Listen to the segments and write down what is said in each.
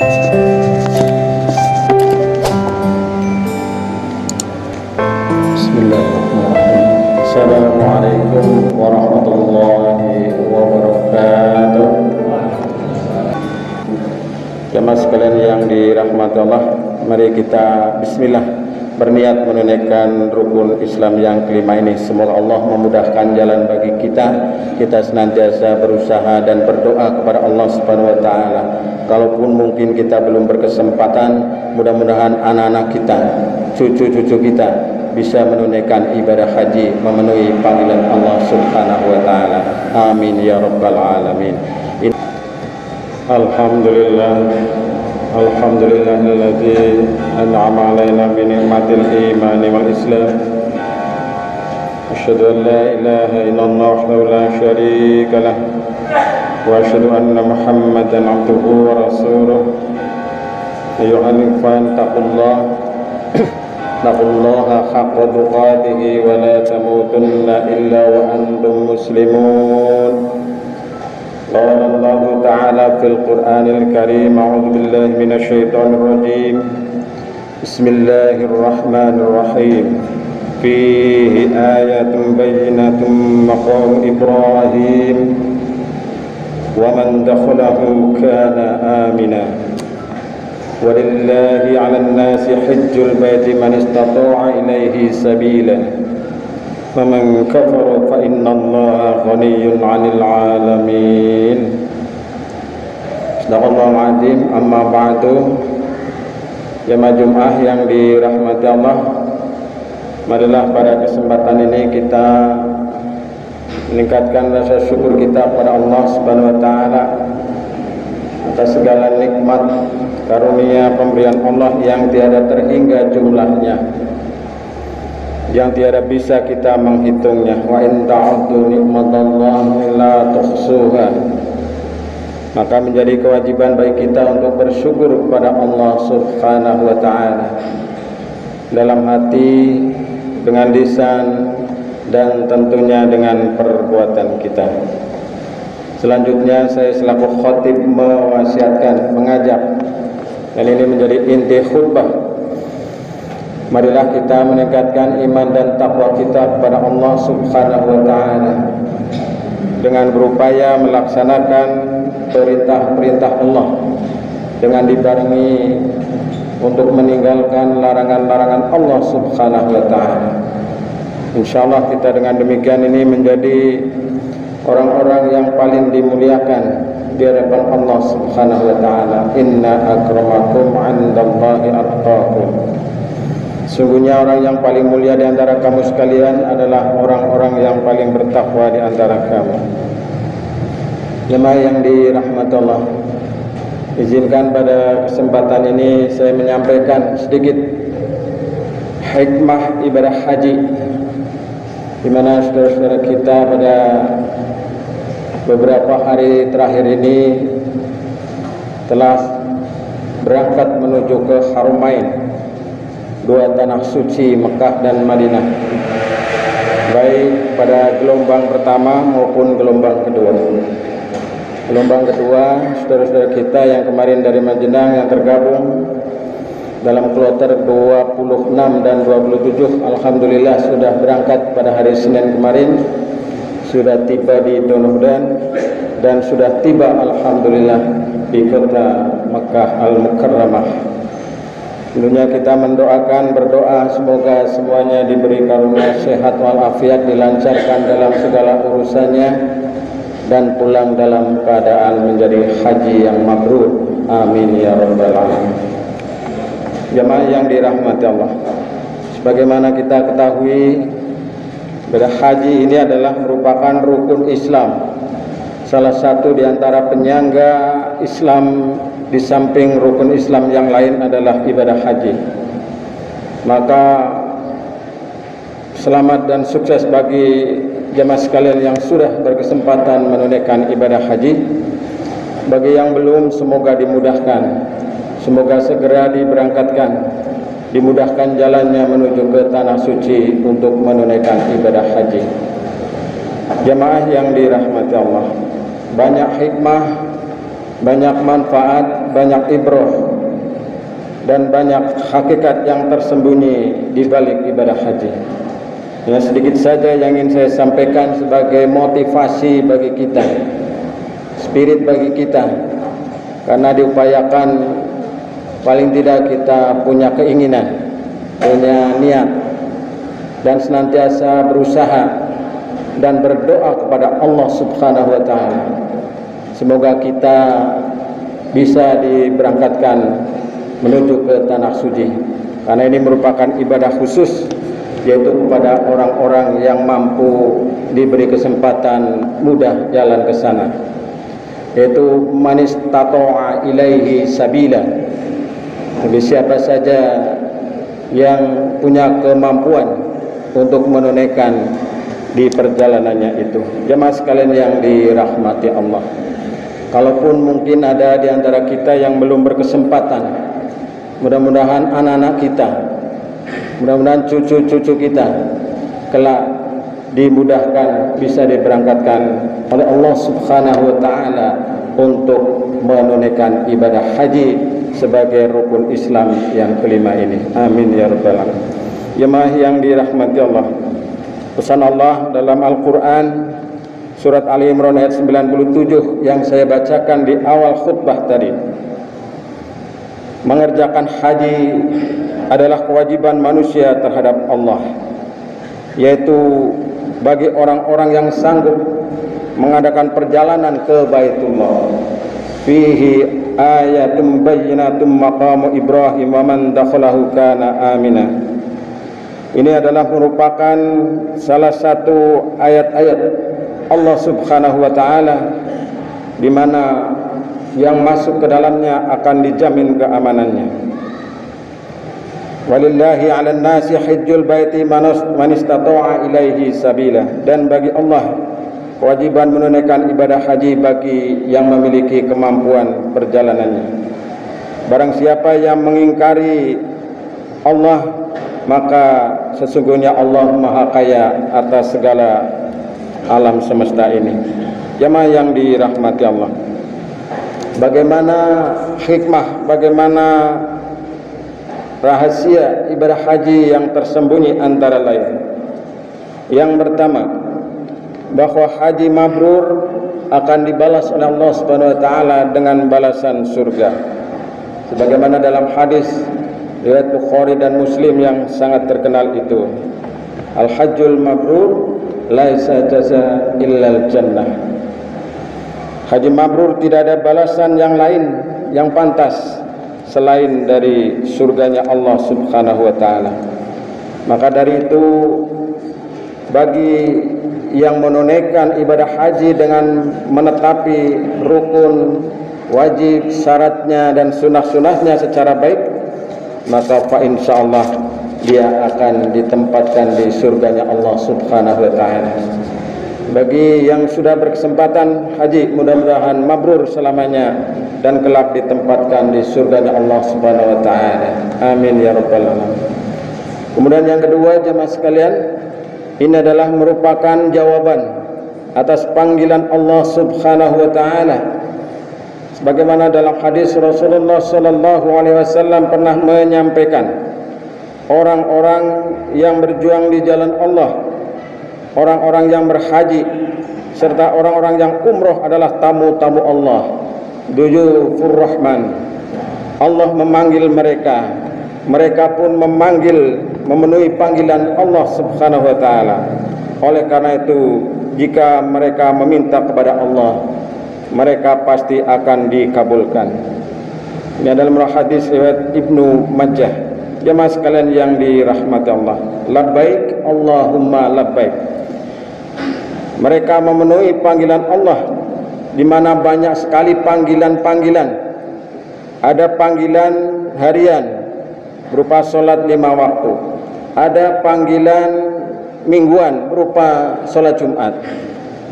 Bismillahirrahmanirrahim. Assalamualaikum warahmatullahi wabarakatuh. Jamaah sekalian yang dirahmati Allah, mari kita bismillah berniat menunaikan rukun Islam yang kelima ini. Semoga Allah memudahkan jalan bagi kita. Kita senantiasa berusaha dan berdoa kepada Allah Subhanahu wa taala. Kalaupun mungkin kita belum berkesempatan, mudah-mudahan anak-anak kita, cucu-cucu kita bisa menunaikan ibadah haji, memenuhi panggilan Allah Subhanahu wa taala. Amin ya rabbal alamin. Alhamdulillah. Alhamdulillahilladzi an'ama 'alaina bi ni'matil iman wal islam. Asyhadu an la ilaha illallah wahdahu la syarika lah wa asyhadu anna Muhammadan 'abduhu wa rasuluh. Ayyuhal ikhwan taqullaha haqqa tuqatih wa la tamutunna illa wa antum muslimun. قال الله تعالى في القرآن الكريم أعوذ بالله من الشيطان الرجيم بسم الله الرحمن الرحيم فيه آية بينة مقام إبراهيم ومن دخله كان آمنا ولله على الناس حج البيت من استطاع إليه سبيلا ومن كفر فإن الله غني عن العالمين. Sadaqallahul azim. Amma ba'du. Jamaah Jumat yang dirahmati Allah, marilah pada kesempatan ini kita meningkatkan rasa syukur kita kepada Allah Subhanahu wa taala atas segala nikmat, karunia, pemberian Allah yang tiada terhingga jumlahnya, yang tiada bisa kita menghitungnya. Wa in ta'uddu ni'matallahi la tuhsuha. Maka menjadi kewajiban bagi kita untuk bersyukur kepada Allah Subhanahu wa taala dalam hati, dengan lisan, dan tentunya dengan perbuatan kita. Selanjutnya saya selaku khatib mewasiatkan, mengajak, dan ini menjadi inti khutbah. Marilah kita meningkatkan iman dan takwa kita kepada Allah Subhanahu wa taala dengan berupaya melaksanakan perintah-perintah Allah, dengan dibarengi untuk meninggalkan larangan-larangan Allah Subhanahu wa taala. Insyaallah kita dengan demikian ini menjadi orang-orang yang paling dimuliakan di hadapan Allah Subhanahu wa taala. Inna akramakum 'indallahi atqakum. Sungguhnya orang yang paling mulia di antara kamu sekalian adalah orang-orang yang paling bertakwa di antara kamu. Jemaah yang dirahmati Allah, izinkan pada kesempatan ini saya menyampaikan sedikit hikmah ibadah haji, di mana saudara-saudara kita pada beberapa hari terakhir ini telah berangkat menuju ke Harumain, dua tanah suci Mekah dan Madinah, baik pada gelombang pertama maupun gelombang kedua. Gelombang kedua, saudara-saudara kita yang kemarin dari Madinah yang tergabung dalam kloter 26 dan 27, alhamdulillah sudah berangkat pada hari Senin kemarin, sudah tiba di Donohudan dan sudah tiba alhamdulillah di kota Mekah Al-Mukarramah. Tentunya kita mendoakan, berdoa semoga semuanya diberi karunia sehat walafiat, dilancarkan dalam segala urusannya, dan pulang dalam keadaan menjadi haji yang mabrur. Amin ya rabbal alamin. Jamaah yang dirahmati Allah, sebagaimana kita ketahui, ibadah haji ini adalah merupakan rukun Islam, salah satu di antara penyangga Islam. Di samping rukun Islam yang lain adalah ibadah haji. Maka selamat dan sukses bagi jemaah sekalian yang sudah berkesempatan menunaikan ibadah haji. Bagi yang belum, semoga dimudahkan, semoga segera diberangkatkan, dimudahkan jalannya menuju ke tanah suci untuk menunaikan ibadah haji. Jemaah yang dirahmati Allah, banyak hikmah, banyak manfaat banyak ibrah dan banyak hakikat yang tersembunyi di balik ibadah haji. Ya, sedikit saja yang ingin saya sampaikan sebagai motivasi bagi kita, spirit bagi kita, karena diupayakan paling tidak kita punya keinginan, punya niat, dan senantiasa berusaha dan berdoa kepada Allah Subhanahu wa Ta'ala. Semoga kita bisa diberangkatkan menuju ke tanah suci, karena ini merupakan ibadah khusus, yaitu kepada orang-orang yang mampu diberi kesempatan mudah jalan ke sana, yaitu manis tato'a ilaihi sabila. Jadi siapa saja yang punya kemampuan untuk menunaikan di perjalanannya itu. Jemaah sekalian yang dirahmati Allah, kalaupun mungkin ada di antara kita yang belum berkesempatan, mudah-mudahan anak-anak kita, mudah-mudahan cucu-cucu kita kelak dimudahkan bisa diberangkatkan oleh Allah Subhanahu wa Ta'ala untuk menunaikan ibadah haji sebagai rukun Islam yang kelima ini. Amin ya rabbal alamin. Jemaah yang dirahmati Allah, pesan Allah dalam Al-Quran surat Ali Imran ayat 97 yang saya bacakan di awal khutbah tadi, mengerjakan haji adalah kewajiban manusia terhadap Allah, yaitu bagi orang-orang yang sanggup mengadakan perjalanan ke Baitullah. Fihi ayatum bayyinatum maqamu Ibrahim wa man dakhalahu kana amina. Ini adalah merupakan salah satu ayat-ayat Allah Subhanahu wa Ta'ala di mana yang masuk ke dalamnya akan dijamin keamanannya. Walillahi 'alan nasi hajjul baiti man istata'a ilaihi sabila. Dan bagi Allah kewajiban menunaikan ibadah haji bagi yang memiliki kemampuan perjalanannya. Barang siapa yang mengingkari Allah, maka sesungguhnya Allah Maha Kaya atas segala alam semesta ini. Jemaah yang dirahmati Allah, bagaimana hikmah, bagaimana rahasia ibadah haji yang tersembunyi antara lain. Yang pertama, bahwa haji mabrur akan dibalas oleh Allah Subhanahu wa Ta'ala dengan balasan surga, sebagaimana dalam hadis riwayat Bukhari dan Muslim yang sangat terkenal itu, al-hajjul mabrur laisa jaza illal jannah. Haji mabrur tidak ada balasan yang lain yang pantas selain dari surganya Allah Subhanahu wa Ta'ala. Maka dari itu, bagi yang menunaikan ibadah haji dengan menetapi rukun, wajib, syaratnya dan sunah-sunahnya secara baik, maka fa insyaallah dia akan ditempatkan di surganya Allah Subhanahu wa Ta'ala. Bagi yang sudah berkesempatan haji, mudah-mudahan mabrur selamanya dan kelak ditempatkan di surganya Allah Subhanahu wa Ta'ala. Amin ya rabbal alamin. Kemudian yang kedua, jemaah sekalian, ini adalah merupakan jawaban atas panggilan Allah Subhanahu wa Ta'ala, sebagaimana dalam hadis Rasulullah sallallahu alaihi wasallam pernah menyampaikan, orang-orang yang berjuang di jalan Allah, orang-orang yang berhaji, serta orang-orang yang umroh adalah tamu-tamu Allah, duyufur rahman. Allah memanggil mereka, mereka pun memenuhi panggilan Allah Subhanahu wa Ta'ala. Oleh karena itu, jika mereka meminta kepada Allah, mereka pasti akan dikabulkan. Ini adalah hadis riwayat Ibnu Majah. Jemaah sekalian yang dirahmati Allah, labbaik Allahumma labbaik. Mereka memenuhi panggilan Allah, di mana banyak sekali panggilan-panggilan. Ada panggilan harian berupa sholat 5 waktu, ada panggilan mingguan berupa sholat Jumat,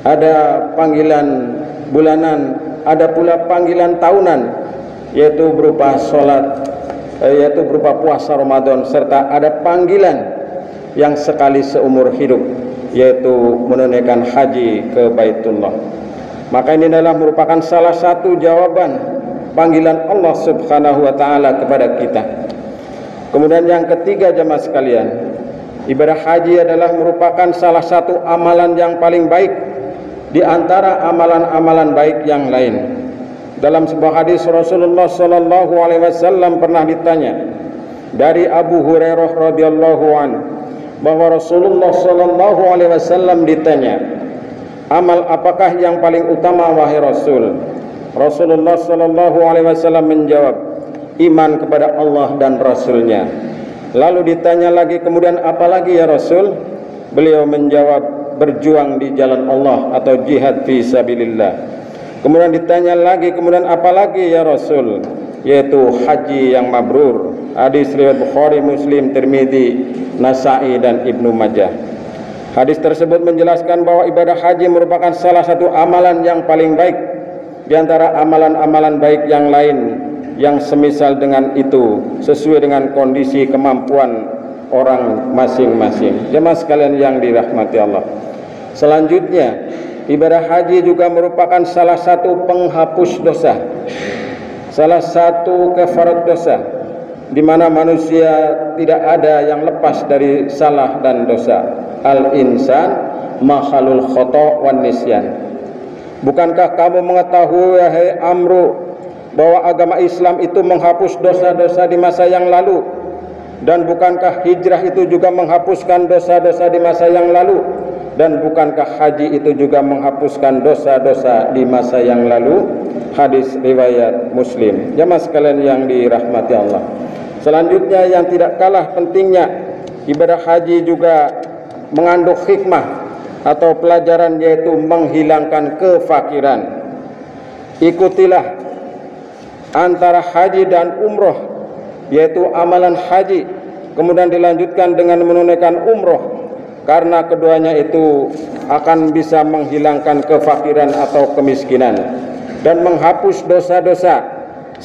ada panggilan bulanan, ada pula panggilan tahunan, yaitu berupa puasa Ramadan, serta ada panggilan yang sekali seumur hidup, yaitu menunaikan haji ke Baitullah. Maka ini adalah merupakan salah satu jawaban panggilan Allah Subhanahu wa taala kepada kita. Kemudian yang ketiga jemaah sekalian, ibadah haji adalah merupakan salah satu amalan yang paling baik di antara amalan-amalan baik yang lain. Dalam sebuah hadis Rasulullah sallallahu alaihi wasallam pernah ditanya dari Abu Hurairah radhiyallahu an bahwa Rasulullah sallallahu alaihi wasallam ditanya, amal apakah yang paling utama wahai Rasul? Rasulullah sallallahu alaihi wasallam menjawab, iman kepada Allah dan Rasulnya. Lalu ditanya lagi, kemudian apa lagi ya Rasul? Beliau menjawab, berjuang di jalan Allah atau jihad fi sabilillah. Kemudian ditanya lagi, kemudian apa lagi ya Rasul? Yaitu haji yang mabrur. Hadis riwayat Bukhari, Muslim, Tirmidzi, Nasa'i dan Ibnu Majah. Hadis tersebut menjelaskan bahwa ibadah haji merupakan salah satu amalan yang paling baik di antara amalan-amalan baik yang lain yang semisal dengan itu, sesuai dengan kondisi kemampuan orang masing-masing. Jemaah sekalian yang dirahmati Allah. Selanjutnya, ibadah haji juga merupakan salah satu penghapus dosa, salah satu kafarat dosa, di mana manusia tidak ada yang lepas dari salah dan dosa. Al-insan makhlul khata' wan nisyan. Bukankah kamu mengetahui wahai Amru bahwa agama Islam itu menghapus dosa-dosa di masa yang lalu, dan bukankah hijrah itu juga menghapuskan dosa-dosa di masa yang lalu, dan bukankah haji itu juga menghapuskan dosa-dosa di masa yang lalu? Hadis riwayat Muslim. Jemaah sekalian yang dirahmati Allah. Selanjutnya yang tidak kalah pentingnya, ibadah haji juga mengandung hikmah atau pelajaran, yaitu menghilangkan kefakiran. Ikutilah antara haji dan umroh, yaitu amalan haji kemudian dilanjutkan dengan menunaikan umroh, karena keduanya itu akan bisa menghilangkan kefakiran atau kemiskinan dan menghapus dosa-dosa,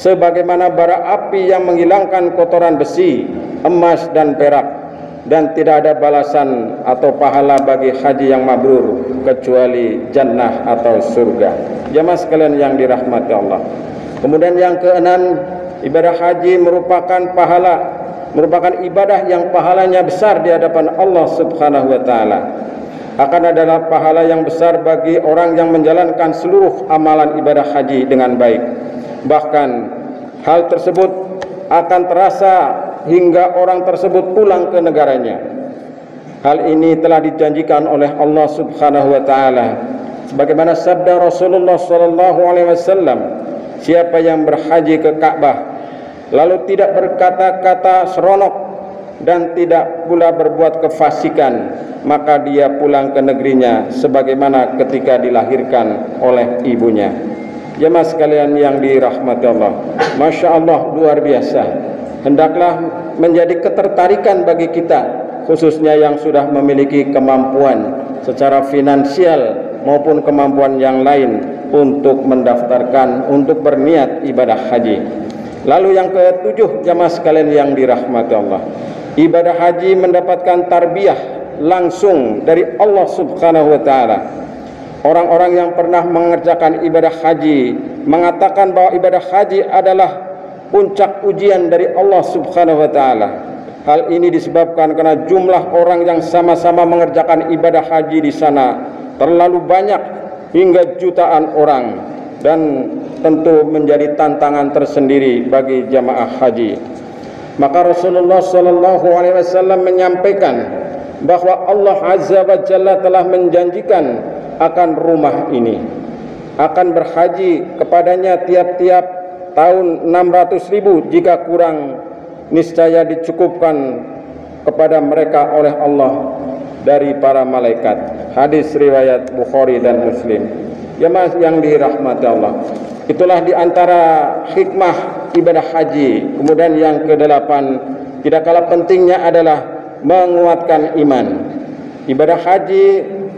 sebagaimana bara api yang menghilangkan kotoran besi, emas dan perak. Dan tidak ada balasan atau pahala bagi haji yang mabrur kecuali jannah atau surga. Jemaah sekalian yang dirahmati Allah. Kemudian yang keenam, ibadah haji merupakan ibadah yang pahalanya besar di hadapan Allah Subhanahu wa taala. Akan adalah pahala yang besar bagi orang yang menjalankan seluruh amalan ibadah haji dengan baik. Bahkan hal tersebut akan terasa hingga orang tersebut pulang ke negaranya. Hal ini telah dijanjikan oleh Allah Subhanahu wa taala sebagaimana sabda Rasulullah sallallahu alaihi wasallam, siapa yang berhaji ke Ka'bah lalu tidak berkata-kata seronok dan tidak pula berbuat kefasikan, maka dia pulang ke negerinya sebagaimana ketika dilahirkan oleh ibunya. Jemaah sekalian yang dirahmati Allah, Masya Allah, luar biasa. Hendaklah menjadi ketertarikan bagi kita, khususnya yang sudah memiliki kemampuan secara finansial maupun kemampuan yang lain, untuk mendaftarkan, untuk berniat ibadah haji. Lalu yang ketujuh, jamaah sekalian yang dirahmati Allah, ibadah haji mendapatkan tarbiyah langsung dari Allah Subhanahu wa taala. Orang-orang yang pernah mengerjakan ibadah haji mengatakan bahwa ibadah haji adalah puncak ujian dari Allah Subhanahu wa taala. Hal ini disebabkan karena jumlah orang yang sama-sama mengerjakan ibadah haji di sana terlalu banyak hingga jutaan orang, dan tentu menjadi tantangan tersendiri bagi jamaah haji. Maka Rasulullah sallallahu alaihi wasallam menyampaikan bahwa Allah Azza wa Jalla telah menjanjikan akan rumah ini, akan berhaji kepadanya tiap-tiap tahun 600.000, jika kurang niscaya dicukupkan kepada mereka oleh Allah dari para malaikat. Hadis riwayat Bukhari dan Muslim. Jemaah yang dirahmati Allah, itulah diantara hikmah ibadah haji. Kemudian yang kedelapan, tidak kalah pentingnya adalah menguatkan iman. Ibadah haji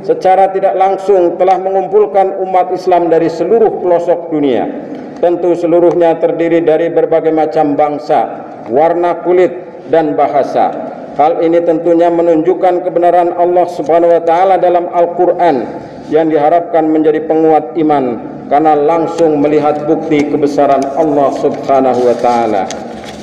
secara tidak langsung telah mengumpulkan umat Islam dari seluruh pelosok dunia. Tentu seluruhnya terdiri dari berbagai macam bangsa, warna kulit dan bahasa. Hal ini tentunya menunjukkan kebenaran Allah Subhanahu wa taala dalam Al-Qur'an yang diharapkan menjadi penguat iman karena langsung melihat bukti kebesaran Allah Subhanahu wa taala.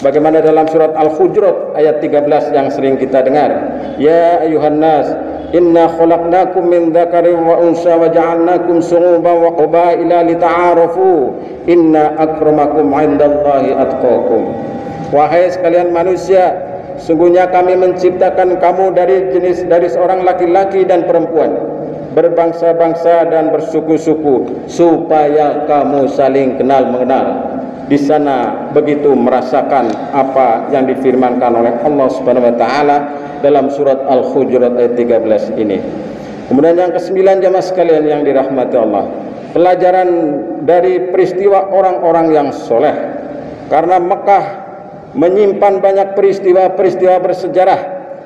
Bagaimana dalam surat Al-Hujurat ayat 13 yang sering kita dengar, ya ayuhan nas inna khalaqnakum min dzakarin wa unsa wa ja'alnakum syu'uban wa qabaila lita'arafu inna akramakum 'indallahi atqakum. Wahai sekalian manusia, sungguhnya kami menciptakan kamu dari seorang laki-laki dan perempuan, berbangsa-bangsa dan bersuku-suku, supaya kamu saling kenal mengenal. Di sana begitu merasakan apa yang difirmankan oleh Allah Subhanahu wa taala dalam surat Al-Hujurat ayat 13 ini. Kemudian yang ke-9 jemaah sekalian yang dirahmati Allah, pelajaran dari peristiwa orang-orang yang soleh. Karena Mekah menyimpan banyak peristiwa-peristiwa bersejarah,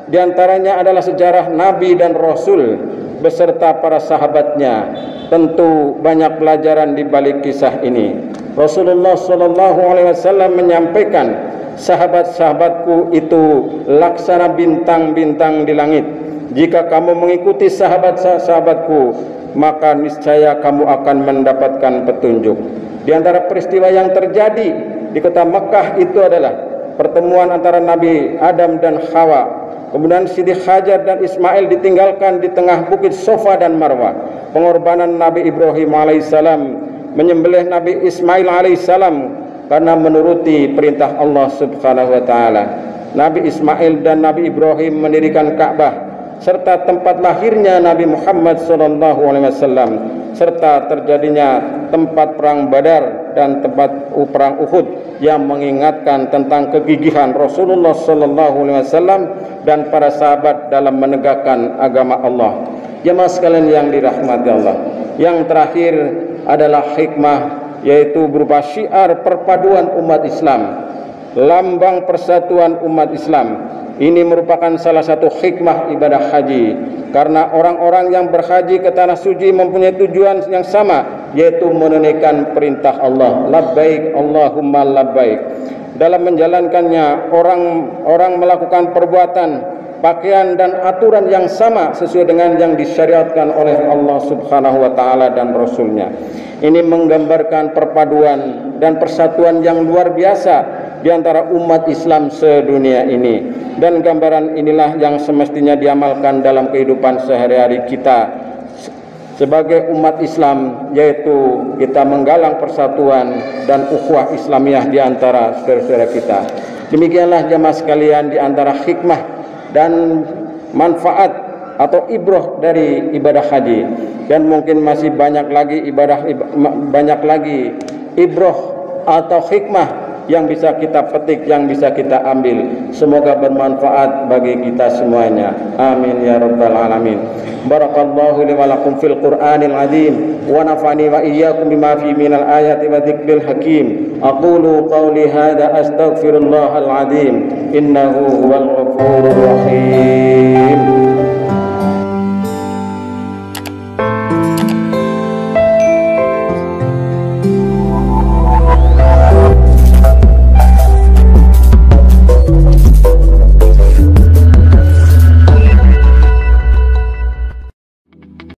di antaranya adalah sejarah Nabi dan Rasul beserta para sahabatnya. Tentu banyak pelajaran di balik kisah ini. Rasulullah SAW menyampaikan, sahabat-sahabatku itu laksana bintang-bintang di langit. Jika kamu mengikuti sahabat-sahabatku, maka niscaya kamu akan mendapatkan petunjuk. Di antara peristiwa yang terjadi di kota Mekah itu adalah pertemuan antara Nabi Adam dan Hawa. Kemudian Siti Hajar dan Ismail ditinggalkan di tengah bukit Sofa dan Marwah. Pengorbanan Nabi Ibrahim alaihissalam menyembelih Nabi Ismail alaihissalam karena menuruti perintah Allah Subhanahu wa taala. Nabi Ismail dan Nabi Ibrahim mendirikan Ka'bah serta tempat lahirnya Nabi Muhammad SAW, serta terjadinya tempat perang Badar dan tempat perang Uhud yang mengingatkan tentang kegigihan Rasulullah SAW dan para sahabat dalam menegakkan agama Allah. Jemaah sekalian yang dirahmati Allah, yang terakhir adalah hikmah, yaitu berupa syiar perpaduan umat Islam, lambang persatuan umat Islam. Ini merupakan salah satu hikmah ibadah haji, karena orang-orang yang berhaji ke tanah suci mempunyai tujuan yang sama, yaitu menunaikan perintah Allah, labbaik Allahumma labbaik. Dalam menjalankannya, orang melakukan perbuatan, pakaian dan aturan yang sama sesuai dengan yang disyariatkan oleh Allah Subhanahu wa taala dan Rasulnya. Ini menggambarkan perpaduan dan persatuan yang luar biasa di antara umat Islam sedunia ini, dan gambaran inilah yang semestinya diamalkan dalam kehidupan sehari-hari kita sebagai umat Islam, yaitu kita menggalang persatuan dan ukhuwah Islamiyah di antara saudara-saudara kita. Demikianlah jemaah sekalian di antara hikmah dan manfaat atau ibrah dari ibadah haji, dan mungkin masih banyak lagi ibrah atau hikmah yang bisa kita petik, yang bisa kita ambil. Semoga bermanfaat bagi kita semuanya. Amin ya rabbal alamin. Barakallahu li wa lakum fil Qur'anil azim wa nafa'ani wa iyyakum bima fi minal ayati wa dzikril hakim. Aqulu qawli hadza astaghfirullahal azim innahu huwal ghafurur